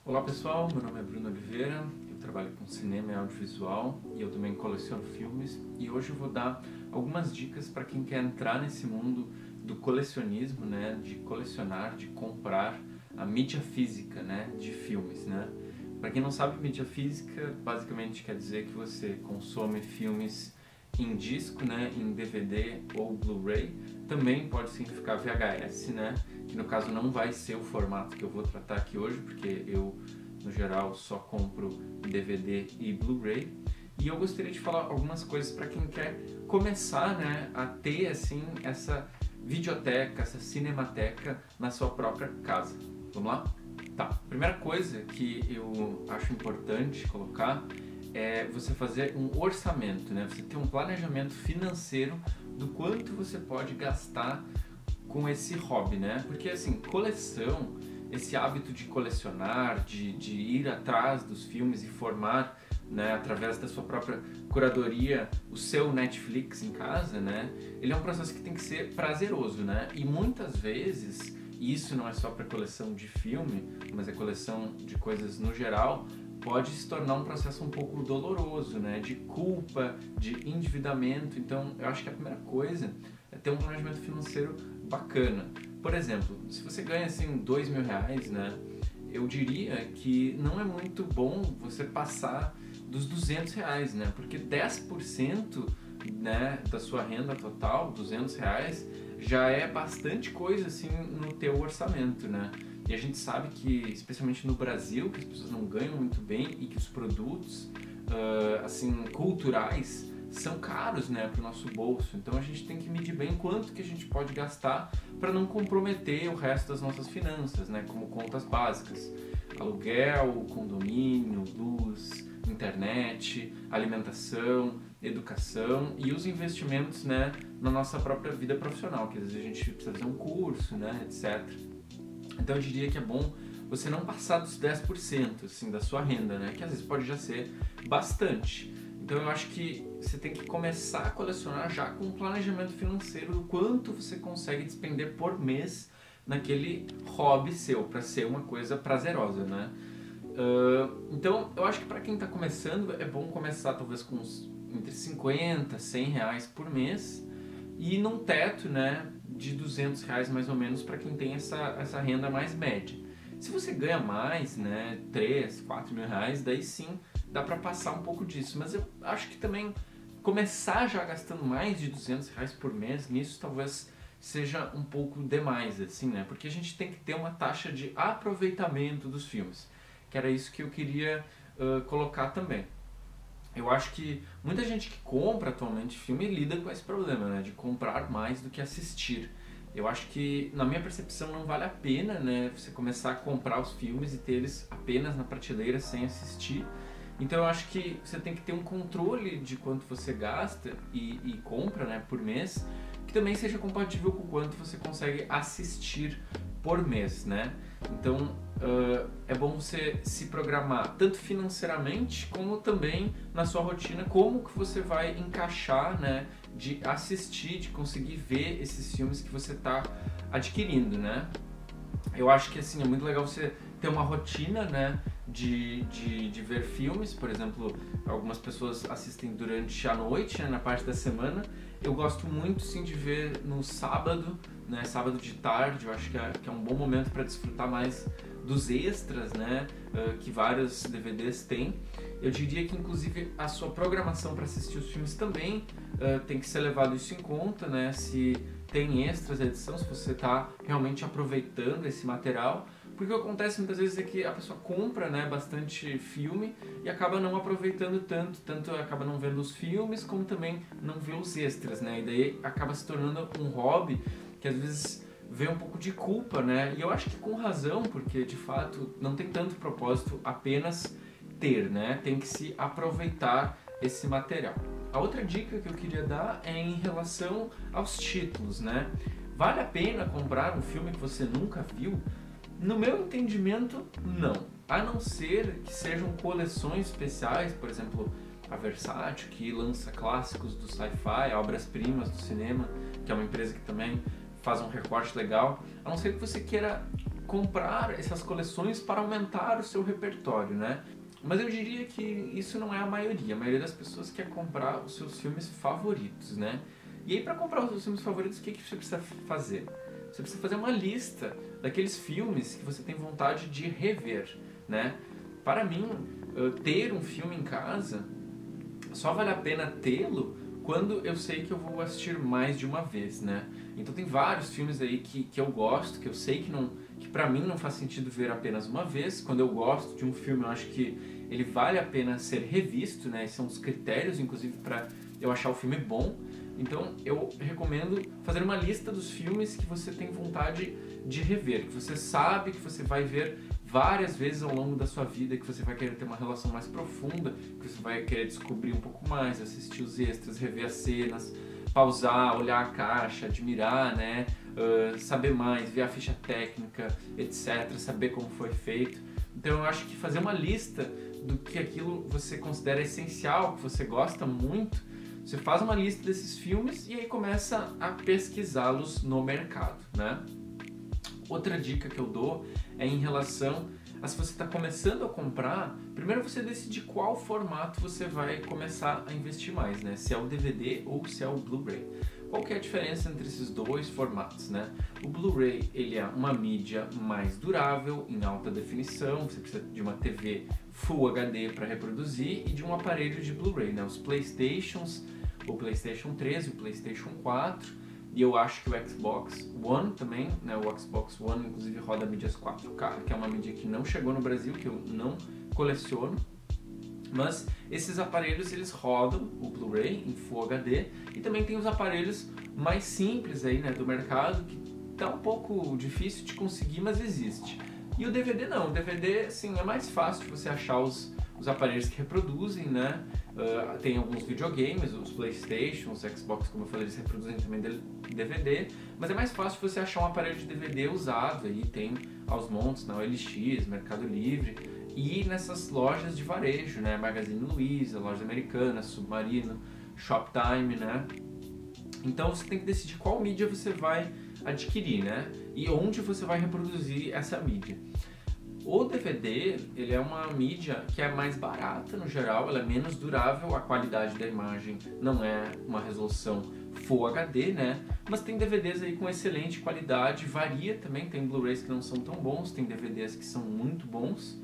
Olá pessoal, meu nome é Bruno Oliveira, eu trabalho com cinema e audiovisual e eu também coleciono filmes e hoje eu vou dar algumas dicas para quem quer entrar nesse mundo do colecionismo, né, de colecionar, de comprar a mídia física, né, de filmes, né. Para quem não sabe, mídia física basicamente quer dizer que você consome filmes em disco, né, em DVD ou Blu-ray. Também pode significar VHS, né, que no caso não vai ser o formato que eu vou tratar aqui hoje, porque eu, no geral, só compro DVD e Blu-ray. E eu gostaria de falar algumas coisas para quem quer começar, né, a ter assim essa videoteca, essa cinemateca na sua própria casa. Vamos lá? Tá. Primeira coisa que eu acho importante colocar é você fazer um orçamento, né? Você ter um planejamento financeiro do quanto você pode gastar com esse hobby, né? Porque assim, coleção, esse hábito de colecionar, de ir atrás dos filmes e formar, né, através da sua própria curadoria, o seu Netflix em casa, né? Ele é um processo que tem que ser prazeroso, né? E muitas vezes, e isso não é só para coleção de filme, mas é coleção de coisas no geral, pode se tornar um processo um pouco doloroso, né? De culpa, de endividamento. Então, eu acho que a primeira coisa é ter um planejamento financeiro bacana. Por exemplo, se você ganha assim R$2.000, né? Eu diria que não é muito bom você passar dos R$200, né? Porque 10%, né, da sua renda total, R$200, já é bastante coisa assim no teu orçamento, né? E a gente sabe que, especialmente no Brasil, que as pessoas não ganham muito bem e que os produtos assim, culturais são caros, né, para o nosso bolso. Então a gente tem que medir bem quanto que a gente pode gastar para não comprometer o resto das nossas finanças, né, como contas básicas. Aluguel, condomínio, luz, internet, alimentação, educação e os investimentos, né, na nossa própria vida profissional, que às vezes a gente precisa fazer um curso, né, etc. Então eu diria que é bom você não passar dos 10% assim, da sua renda, né? Que às vezes pode já ser bastante. Então eu acho que você tem que começar a colecionar já com um planejamento financeiro do quanto você consegue despender por mês naquele hobby seu, para ser uma coisa prazerosa, né? Então eu acho que para quem está começando é bom começar talvez com entre 50 e 100 reais por mês e num teto, né, de R$200 mais ou menos para quem tem essa renda mais média. Se você ganha mais, né, 3, 4 mil reais, daí sim dá para passar um pouco disso. Mas eu acho que também começar já gastando mais de R$200 por mês nisso talvez seja um pouco demais, assim, né? Porque a gente tem que ter uma taxa de aproveitamento dos filmes, que era isso que eu queria colocar também. Eu acho que muita gente que compra atualmente filme lida com esse problema, né, de comprar mais do que assistir. Eu acho que, na minha percepção, não vale a pena, né, você começar a comprar os filmes e ter eles apenas na prateleira sem assistir. Então eu acho que você tem que ter um controle de quanto você gasta e compra, né, por mês, que também seja compatível com o quanto você consegue assistir por mês, né? Então é bom você se programar tanto financeiramente como também na sua rotina, como que você vai encaixar, né, de assistir, de conseguir ver esses filmes que você está adquirindo, né? Eu acho que assim é muito legal você ter uma rotina, né, de ver filmes. Por exemplo, algumas pessoas assistem durante a noite, né, na parte da semana. Eu gosto muito sim de ver no sábado, né, sábado de tarde. Eu acho que é um bom momento para desfrutar mais dos extras, né, que vários DVDs têm. Eu diria que inclusive a sua programação para assistir os filmes também tem que ser levado isso em conta, né, se tem extras da edição, se você está realmente aproveitando esse material. Porque o que acontece muitas vezes é que a pessoa compra, né, bastante filme e acaba não aproveitando tanto acaba não vendo os filmes como também não vê os extras, né, e daí acaba se tornando um hobby que às vezes vê um pouco de culpa, né, e eu acho que com razão, porque de fato não tem tanto propósito apenas ter, né, tem que se aproveitar esse material. A outra dica que eu queria dar é em relação aos títulos, né, vale a pena comprar um filme que você nunca viu? No meu entendimento, não. A não ser que sejam coleções especiais, por exemplo, a Versátil, que lança clássicos do sci-fi, obras-primas do cinema, que é uma empresa que também faz um recorte legal. A não ser que você queira comprar essas coleções para aumentar o seu repertório, né? Mas eu diria que isso não é a maioria. A maioria das pessoas quer comprar os seus filmes favoritos, né? E aí, para comprar os seus filmes favoritos, o que você precisa fazer? Você precisa fazer uma lista daqueles filmes que você tem vontade de rever, né? Para mim, ter um filme em casa só vale a pena tê-lo quando eu sei que eu vou assistir mais de uma vez, né? Então tem vários filmes aí que eu gosto, que eu sei que pra mim não faz sentido ver apenas uma vez. Quando eu gosto de um filme, eu acho que ele vale a pena ser revisto, né? Esses são os critérios, inclusive, para eu achar o filme bom. Então eu recomendo fazer uma lista dos filmes que você tem vontade de rever, que você sabe que você vai ver várias vezes ao longo da sua vida, que você vai querer ter uma relação mais profunda, que você vai querer descobrir um pouco mais, assistir os extras, rever as cenas, pausar, olhar a caixa, admirar, né? Saber mais, ver a ficha técnica, etc., saber como foi feito. Então eu acho que fazer uma lista do que aquilo você considera essencial, que você gosta muito, você faz uma lista desses filmes e aí começa a pesquisá-los no mercado, né? Outra dica que eu dou é em relação a se você está começando a comprar, primeiro você decide qual formato você vai começar a investir mais, né? Se é o DVD ou se é o Blu-ray. Qual que é a diferença entre esses dois formatos, né? O Blu-ray, ele é uma mídia mais durável, em alta definição, você precisa de uma TV Full HD para reproduzir e de um aparelho de Blu-ray, né? Os PlayStations, o PlayStation 3 e o PlayStation 4, e eu acho que o Xbox One também, né? O Xbox One inclusive roda mídias 4K, que é uma mídia que não chegou no Brasil, que eu não coleciono. Mas esses aparelhos eles rodam o Blu-ray em Full HD e também tem os aparelhos mais simples aí, né, do mercado, que tá um pouco difícil de conseguir, mas existe. E o DVD não, o DVD assim, é mais fácil de você achar os aparelhos que reproduzem, né? Tem alguns videogames, os PlayStation, os Xbox, como eu falei, eles reproduzem também DVD, mas é mais fácil você achar um aparelho de DVD usado, aí tem aos montes na OLX, Mercado Livre, e nessas lojas de varejo, né? Magazine Luiza, Lojas Americanas, Submarino, Shoptime, né? Então você tem que decidir qual mídia você vai adquirir, né? E onde você vai reproduzir essa mídia. O DVD, ele é uma mídia que é mais barata no geral, ela é menos durável, a qualidade da imagem não é uma resolução Full HD, né? Mas tem DVDs aí com excelente qualidade, varia também, tem Blu-rays que não são tão bons, tem DVDs que são muito bons,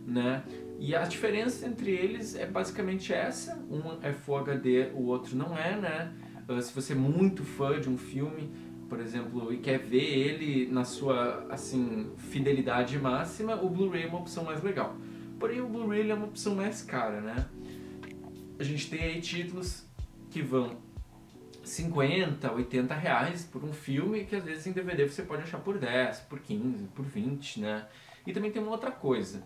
né? E a diferença entre eles é basicamente essa, um é Full HD, o outro não é, né? Se você é muito fã de um filme, por exemplo, e quer ver ele na sua, assim, fidelidade máxima, o Blu-ray é uma opção mais legal. Porém, o Blu-ray é uma opção mais cara, né? A gente tem aí títulos que vão 50, 80 reais por um filme, que às vezes em DVD você pode achar por 10, por 15, por 20, né? E também tem uma outra coisa.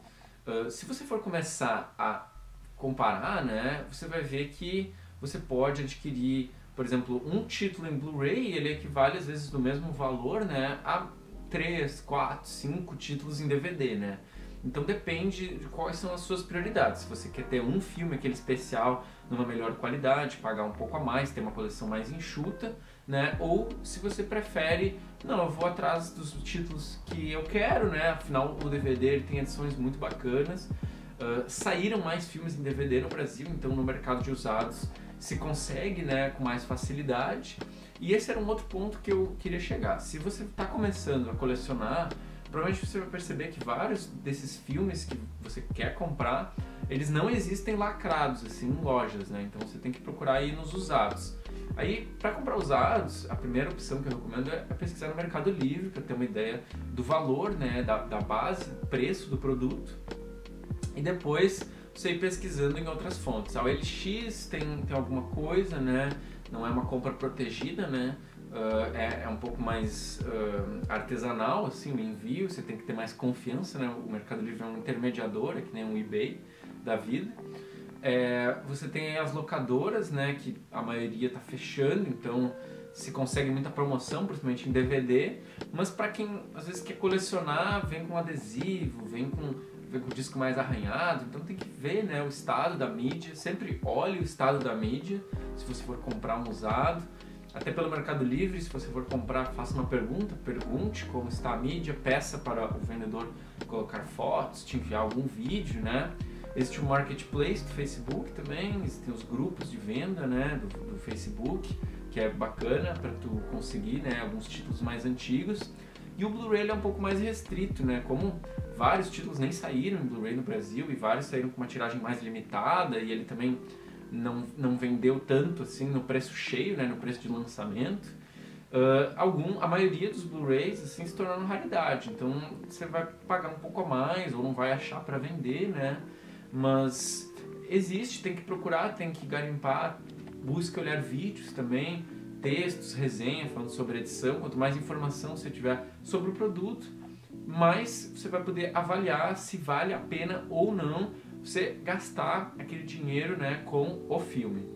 Se você for começar a comparar, né, você vai ver que você pode adquirir, por exemplo, um título em Blu-ray, ele equivale às vezes do mesmo valor, né, a 3, 4, 5 títulos em DVD, né? Então depende de quais são as suas prioridades. Se você quer ter um filme, aquele especial, numa melhor qualidade, pagar um pouco a mais, ter uma coleção mais enxuta, né? Ou se você prefere, não, eu vou atrás dos títulos que eu quero, né? Afinal, o DVD ele tem edições muito bacanas. Saíram mais filmes em DVD no Brasil, então no mercado de usados se consegue, né, com mais facilidade. E esse era um outro ponto que eu queria chegar. Se você está começando a colecionar, provavelmente você vai perceber que vários desses filmes que você quer comprar, eles não existem lacrados assim em lojas, né? Então você tem que procurar aí nos usados. Aí, para comprar usados, a primeira opção que eu recomendo é pesquisar no Mercado Livre, para ter uma ideia do valor, né, da base, preço do produto. E depois você ir pesquisando em outras fontes. A OLX tem alguma coisa, né? Não é uma compra protegida, né? É um pouco mais artesanal, assim, o envio, você tem que ter mais confiança, né? O Mercado Livre é um intermediador, é que nem um eBay da vida. Você tem as locadoras, né? Que a maioria está fechando, então se consegue muita promoção, principalmente em DVD. Mas para quem às vezes quer colecionar, vem com adesivo, vem com o disco mais arranhado, então tem que ver, né, o estado da mídia, sempre olhe o estado da mídia, se você for comprar um usado. até pelo Mercado Livre, se você for comprar, faça uma pergunta, pergunte como está a mídia, peça para o vendedor colocar fotos, te enviar algum vídeo, né? Existe o Marketplace do Facebook também, existem os grupos de venda, né, do Facebook, que é bacana para tu conseguir, né, alguns títulos mais antigos. E o Blu-ray é um pouco mais restrito, né, como vários títulos nem saíram em Blu-ray no Brasil e vários saíram com uma tiragem mais limitada e ele também não vendeu tanto assim no preço cheio, né, no preço de lançamento. A maioria dos Blu-rays assim, se tornaram raridade, então você vai pagar um pouco a mais ou não vai achar para vender, né? Mas existe, tem que procurar, tem que garimpar, busca olhar vídeos também, textos, resenha falando sobre edição. Quanto mais informação você tiver sobre o produto, mais você vai poder avaliar se vale a pena ou não você gastar aquele dinheiro, né, com o filme.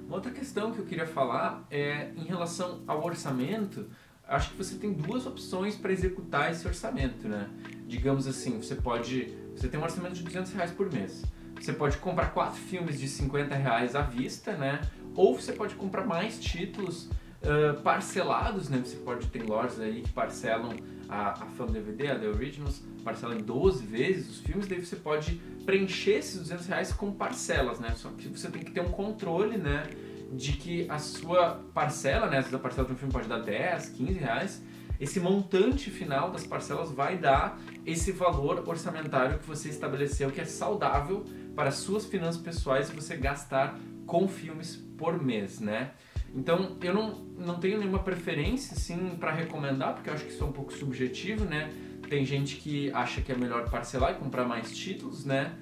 Uma outra questão que eu queria falar é em relação ao orçamento. Acho que você tem duas opções para executar esse orçamento, né? Digamos assim, você tem um orçamento de R$200 por mês. Você pode comprar 4 filmes de R$50 à vista, né? Ou você pode comprar mais títulos parcelados, né? Você pode ter lojas aí que parcelam a Fan DVD, a The Originals, parcelam em 12 vezes os filmes, daí você pode preencher esses R$200 com parcelas, né? Só que você tem que ter um controle, né? De que a sua parcela, né? Às vezes a parcela de um filme pode dar 10, 15 reais. Esse montante final das parcelas vai dar esse valor orçamentário que você estabeleceu, que é saudável para as suas finanças pessoais e você gastar com filmes por mês, né? Então, eu não tenho nenhuma preferência, assim, para recomendar, porque eu acho que isso é um pouco subjetivo, né? Tem gente que acha que é melhor parcelar e comprar mais títulos, né?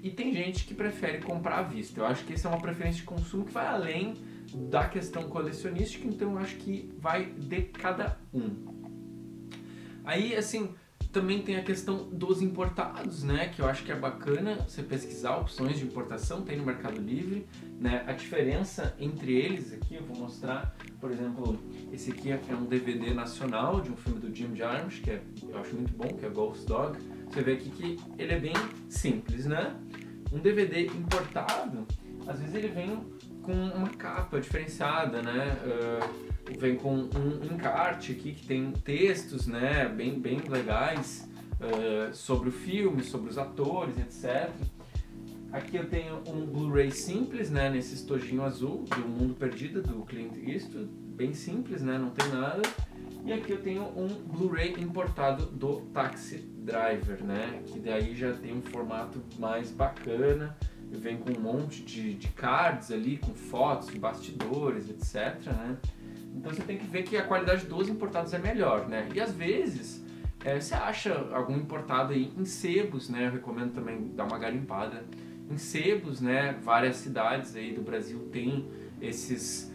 E tem gente que prefere comprar à vista. Eu acho que essa é uma preferência de consumo que vai além da questão colecionística, então eu acho que vai de cada um. Aí, assim, também tem a questão dos importados, né? Que eu acho que é bacana você pesquisar opções de importação, tem no Mercado Livre, né? A diferença entre eles aqui, eu vou mostrar, por exemplo, esse aqui é um DVD nacional de um filme do Jim Jarmusch, que eu acho muito bom, que é Ghost Dog. Você vê aqui que ele é bem simples, né? Um DVD importado, às vezes ele vem com uma capa diferenciada, né? Vem com um encarte aqui que tem textos, né, bem legais sobre o filme, sobre os atores, etc. Aqui eu tenho um Blu-ray simples, né, nesse estojinho azul do Mundo Perdido, do Clint Eastwood, bem simples, né, não tem nada. E aqui eu tenho um Blu-ray importado do Taxi Driver, né, que daí já tem um formato mais bacana. Vem com um monte de cards ali, com fotos de bastidores, etc, né. Então você tem que ver que a qualidade dos importados é melhor, né? E às vezes você acha algum importado aí em sebos, né? Eu recomendo também dar uma garimpada em sebos, né? Várias cidades aí do Brasil têm esses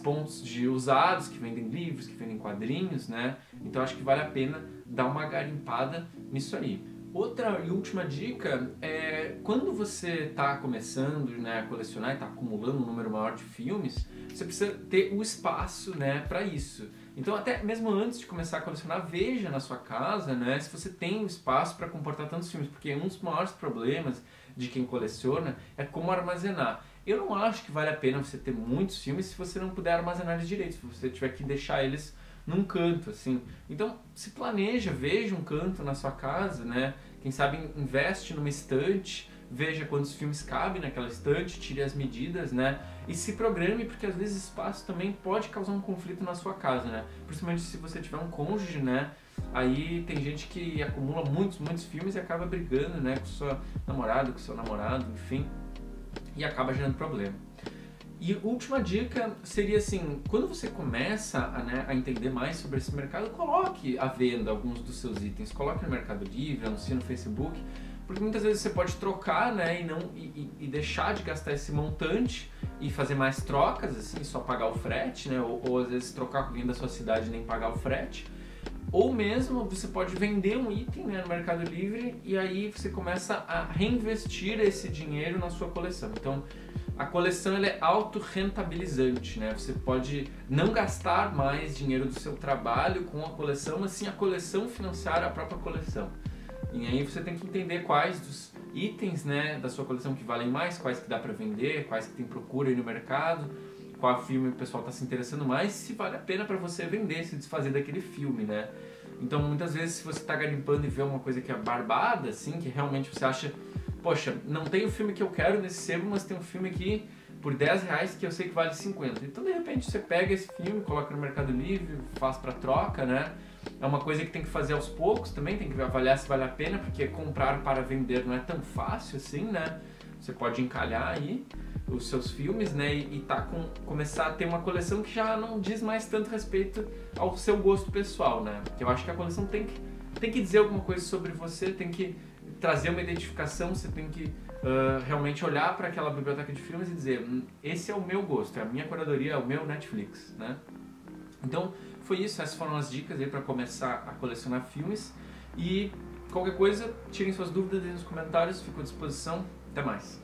pontos de usados que vendem livros, que vendem quadrinhos, né? Então acho que vale a pena dar uma garimpada nisso aí. Outra e última dica é quando você está começando, né, a colecionar e está acumulando um número maior de filmes, você precisa ter o espaço, né, para isso. Então até mesmo antes de começar a colecionar, veja na sua casa, né, se você tem o espaço para comportar tantos filmes, porque um dos maiores problemas de quem coleciona é como armazenar. Eu não acho que vale a pena você ter muitos filmes se você não puder armazenar eles direito, se você tiver que deixar eles num canto, assim. Então, se planeja, veja um canto na sua casa, né? Quem sabe investe numa estante, veja quantos filmes cabem naquela estante, tire as medidas, né? E se programe, porque às vezes espaço também pode causar um conflito na sua casa, né? Principalmente se você tiver um cônjuge, né? Aí tem gente que acumula muitos filmes e acaba brigando, né? Com sua namorada, com seu namorado, enfim. E acaba gerando problema. E última dica seria assim, quando você começa a entender mais sobre esse mercado, coloque à venda alguns dos seus itens, coloque no Mercado Livre, anuncie no Facebook, porque muitas vezes você pode trocar, né, e deixar de gastar esse montante e fazer mais trocas, assim, só pagar o frete, né, ou às vezes trocar com alguém da sua cidade e nem pagar o frete. Ou mesmo você pode vender um item, né, no Mercado Livre e aí você começa a reinvestir esse dinheiro na sua coleção. Então, a coleção ela é autorrentabilizante, né? Você pode não gastar mais dinheiro do seu trabalho com a coleção, mas sim a coleção financiar a própria coleção. E aí você tem que entender quais dos itens, né, da sua coleção que valem mais, quais que dá para vender, quais que tem procura aí no mercado, qual filme o pessoal está se interessando mais, se vale a pena para você vender, se desfazer daquele filme, né? Então, muitas vezes, se você está garimpando e vê uma coisa que é barbada, assim, que realmente você acha, poxa, não tem o filme que eu quero nesse sebo, mas tem um filme aqui por R$10 que eu sei que vale 50. Então, de repente, você pega esse filme, coloca no Mercado Livre, faz para troca, né? É uma coisa que tem que fazer aos poucos também, tem que avaliar se vale a pena, porque comprar para vender não é tão fácil assim, né? Você pode encalhar aí os seus filmes, né, e começar a ter uma coleção que já não diz mais tanto respeito ao seu gosto pessoal, né? Porque eu acho que a coleção tem que dizer alguma coisa sobre você, tem que trazer uma identificação, você tem que realmente olhar para aquela biblioteca de filmes e dizer, esse é o meu gosto, é a minha curadoria, é o meu Netflix, né? Então, foi isso, essas foram as dicas aí para começar a colecionar filmes, e qualquer coisa, tirem suas dúvidas aí nos comentários, fico à disposição, até mais.